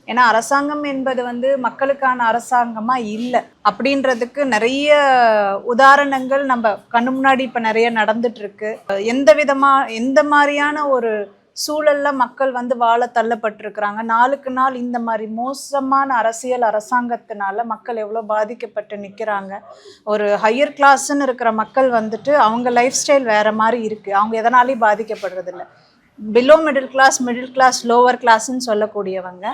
ஏன்னா அரசாங்கம் என்பது மக்களுக்கான அரசாங்கமா இல்லை அப்படின்றதுக்கு நிறைய உதாரணங்கள் நம்ம கண்ணு முன்னாடி இப்ப நிறைய நடந்துட்டு இருக்கு. எந்த மாதிரியான ஒரு சூழல்ல மக்கள் வாழ தள்ளப்பட்டிருக்கிறாங்க. நாளுக்கு நாள் இந்த மாதிரி மோசமான அரசியல் அரசாங்கத்தினால மக்கள் எவ்வளவு பாதிக்கப்பட்டு நிக்கிறாங்க. ஒரு ஹையர் கிளாஸ்ன்னு இருக்கிற மக்கள் அவங்க லைஃப் ஸ்டைல் வேற மாதிரி இருக்கு. அவங்க எதனாலையும் பாதிக்கப்படுறது இல்லை. பிலோ மிடில் கிளாஸ் லோவர் கிளாஸ்ன்னு சொல்லக்கூடியவங்க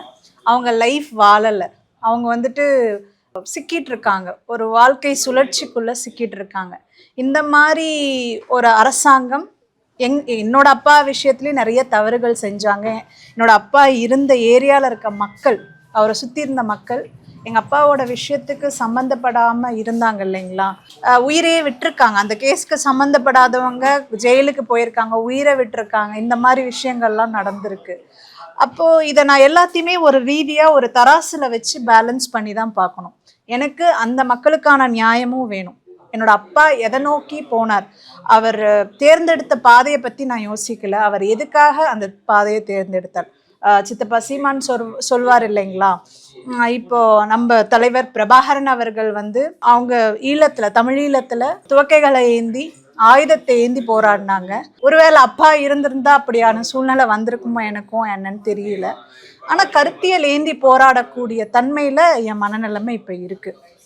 அவங்க லைஃப் வாழலை. அவங்க சிக்கிட்டு இருக்காங்க, ஒரு வாழ்க்கை சுழற்சிக்குள்ள சிக்கிட்டு இருக்காங்க. இந்த மாதிரி ஒரு அரசாங்கம் என்னோட அப்பா விஷயத்துலயும் நிறைய தவறுகள் செஞ்சாங்க. என்னோட அப்பா இருந்த ஏரியால இருக்க மக்கள், அவரை சுத்தி இருந்த மக்கள் எங்க அப்பாவோட விஷயத்துக்கு சம்மந்தப்படாம இருந்தாங்க இல்லைங்களா, உயிரையே விட்டுருக்காங்க. அந்த கேஸ்க்கு சம்மந்தப்படாதவங்க ஜெயிலுக்கு போயிருக்காங்க, உயிரை விட்டுருக்காங்க. இந்த மாதிரி விஷயங்கள்லாம் நடந்திருக்கு. அப்போ இதை நான் எல்லாத்தையுமே ஒரு ரீதியா ஒரு தராசுல வச்சு பேலன்ஸ் பண்ணி தான் பார்க்கணும். எனக்கு அந்த மக்களுக்கான நியாயமும் வேணும். என்னோட அப்பா எதை நோக்கி போனார், அவர் தேர்ந்தெடுத்த பாதையை பத்தி நான் யோசிக்கல. அவர் எதுக்காக அந்த பாதையை தேர்ந்தெடுத்தார்? சித்தப்பா சீமான் சொல்வார் இல்லைங்களா, இப்போ நம்ம தலைவர் பிரபாகரன் அவர்கள் அவங்க தமிழ் ஈழத்துல துவக்கைகளை ஏந்தி ஆயுதத்தை ஏந்தி போராடினாங்க. ஒருவேளை அப்பா இருந்திருந்தா அப்படியான சூழ்நிலை வந்திருக்குமோ எனக்கும் என்னன்னு தெரியல. ஆனா கருத்தியல் ஏந்தி போராடக்கூடிய தன்மையில என் மனநிலைமை இப்ப இருக்கு.